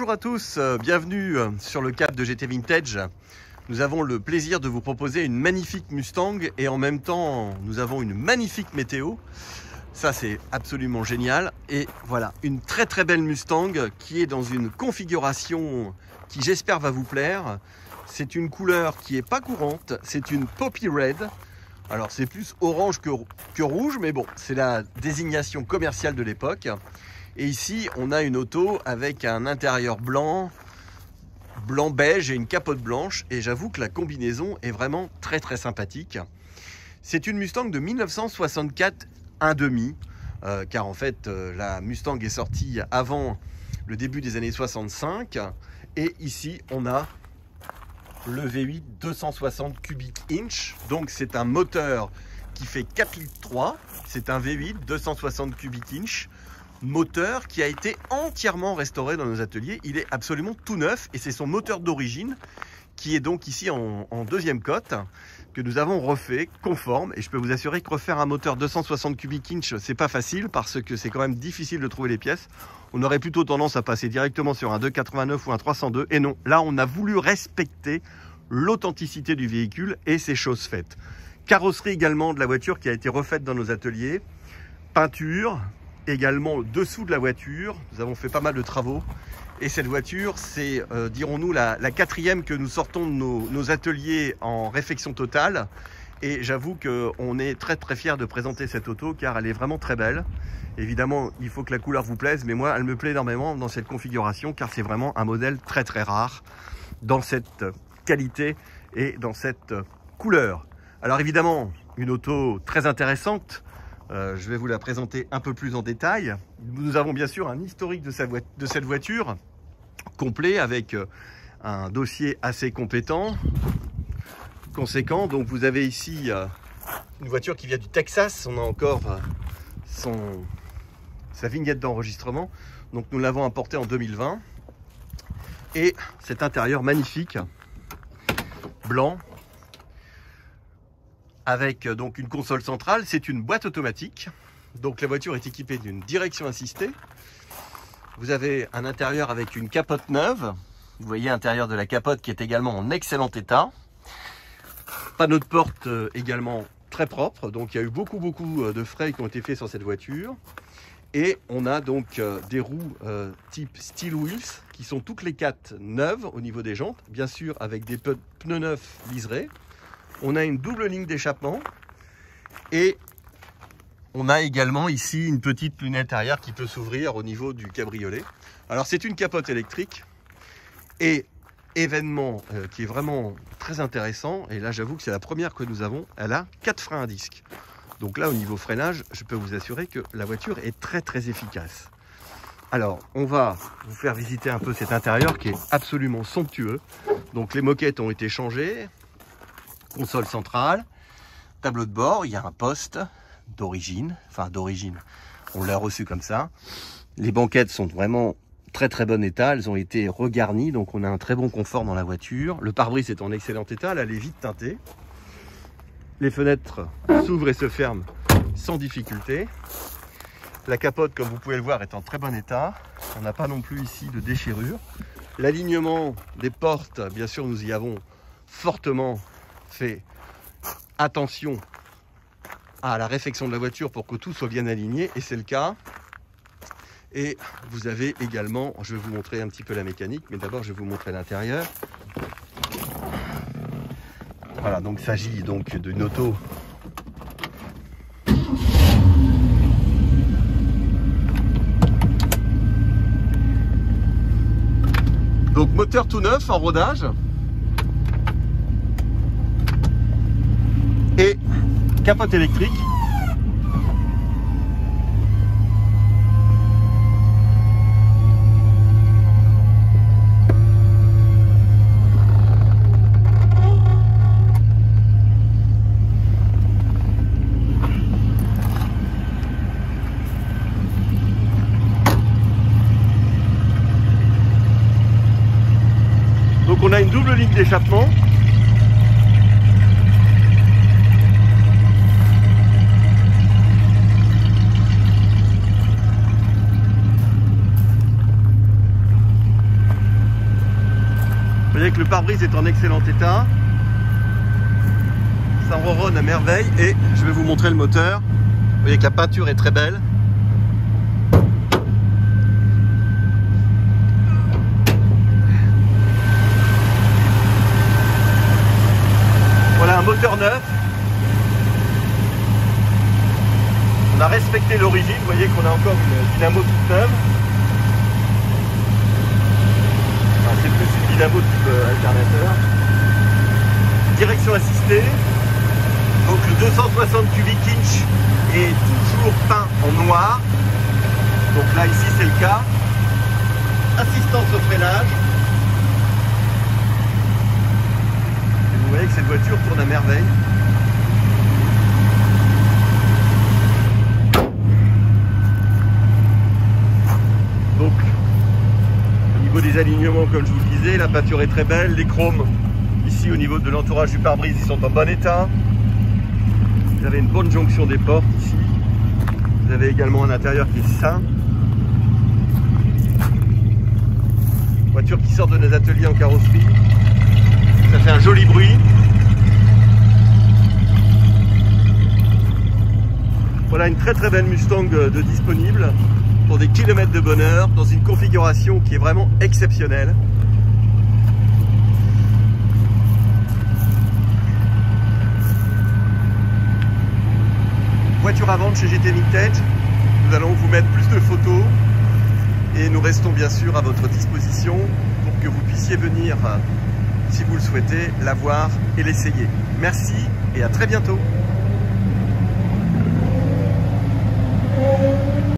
Bonjour à tous, bienvenue sur le cap de GT Vintage. Nous avons le plaisir de vous proposer une magnifique Mustang et en même temps nous avons une magnifique météo. Ça c'est absolument génial. Et voilà, une très belle Mustang qui est dans une configuration qui j'espère va vous plaire. C'est une couleur qui est pas courante, c'est une Poppy Red. Alors c'est plus orange que rouge, mais bon, c'est la désignation commerciale de l'époque. Et ici, on a une auto avec un intérieur blanc beige et une capote blanche. Et j'avoue que la combinaison est vraiment très sympathique. C'est une Mustang de 1964 1,5, car en fait, la Mustang est sortie avant le début des années 65. Et ici, on a le V8 260 cubic inch. Donc, c'est un moteur qui fait 4,3 litres. C'est un V8 260 cubic inch. Moteur qui a été entièrement restauré dans nos ateliers. Il est absolument tout neuf et c'est son moteur d'origine qui est donc ici en deuxième cote que nous avons refait conforme. Et je peux vous assurer que refaire un moteur 260 cubic inch, c'est pas facile parce que c'est quand même difficile de trouver les pièces. On aurait plutôt tendance à passer directement sur un 289 ou un 302. Et non, là on a voulu respecter l'authenticité du véhicule et c'est chose faite. Carrosserie également de la voiture qui a été refaite dans nos ateliers. Peinture. Également dessous de la voiture, nous avons fait pas mal de travaux et cette voiture c'est dirons-nous la quatrième que nous sortons de nos ateliers en réfection totale et j'avoue qu'on est très fiers de présenter cette auto car elle est vraiment très belle. Évidemment il faut que la couleur vous plaise, mais moi elle me plaît énormément dans cette configuration car c'est vraiment un modèle très rare dans cette qualité et dans cette couleur. Alors évidemment une auto très intéressante. Je vais vous la présenter un peu plus en détail. Nous avons bien sûr un historique de cette voiture complet avec un dossier assez conséquent. Donc vous avez ici une voiture qui vient du Texas. On a encore sa vignette d'enregistrement. Donc nous l'avons importée en 2020. Et cet intérieur magnifique, blanc, avec donc une console centrale, c'est une boîte automatique. Donc la voiture est équipée d'une direction assistée. Vous avez un intérieur avec une capote neuve. Vous voyez l'intérieur de la capote qui est également en excellent état. Panneau de porte également très propre. Donc il y a eu beaucoup de frais qui ont été faits sur cette voiture. Et on a donc des roues type Steel Wheels qui sont toutes les quatre neuves au niveau des jantes. Bien sûr avec des pneus neufs liserés. On a une double ligne d'échappement et on a également ici une petite lunette arrière qui peut s'ouvrir au niveau du cabriolet. Alors c'est une capote électrique et événement qui est vraiment très intéressant. Et là j'avoue que c'est la première que nous avons. Elle a 4 freins à disque. Donc là au niveau freinage, je peux vous assurer que la voiture est très efficace. Alors on va vous faire visiter un peu cet intérieur qui est absolument somptueux. Donc les moquettes ont été changées. Console centrale, tableau de bord, il y a un poste d'origine, on l'a reçu comme ça. Les banquettes sont vraiment très bon état, elles ont été regarnies, donc on a un très bon confort dans la voiture. Le pare-brise est en excellent état, elle est vite teintée. Les fenêtres s'ouvrent et se ferment sans difficulté. La capote, comme vous pouvez le voir, est en très bon état. On n'a pas non plus ici de déchirure. L'alignement des portes, bien sûr, nous y avons fortement fait attention à la réfection de la voiture pour que tout soit bien aligné et c'est le cas. Et vous avez également, je vais vous montrer un petit peu la mécanique, mais d'abord je vais vous montrer l'intérieur. Voilà, donc il s'agit donc d'une auto donc moteur tout neuf en rodage. Et capote électrique. Donc on a une double ligne d'échappement. voyez que le pare-brise est en excellent état. Ça ronronne à merveille et je vais vous montrer le moteur. Vous voyez que la peinture est très belle. Voilà un moteur neuf. On a respecté l'origine, vous voyez qu'on a encore une dynamo toute neuve. Enfin, c'est plus une dynamo type alternateur. Direction assistée. Donc le 260 cubic inch est toujours peint en noir. Donc là ici c'est le cas. Assistance au freinage. Et vous voyez que cette voiture tourne à merveille. Donc au niveau des alignements, comme je vous le disais, la peinture est très belle. Les chromes ici au niveau de l'entourage du pare-brise, ils sont en bon état. Vous avez une bonne jonction des portes ici. Vous avez également un intérieur qui est sain. Voiture qui sort de nos ateliers en carrosserie. Ça fait un joli bruit. Voilà une très belle Mustang de disponible pour des kilomètres de bonheur dans une configuration qui est vraiment exceptionnelle. Voiture à vendre chez GT Vintage. Nous allons vous mettre plus de photos et nous restons bien sûr à votre disposition pour que vous puissiez venir, si vous le souhaitez, la voir et l'essayer. Merci et à très bientôt.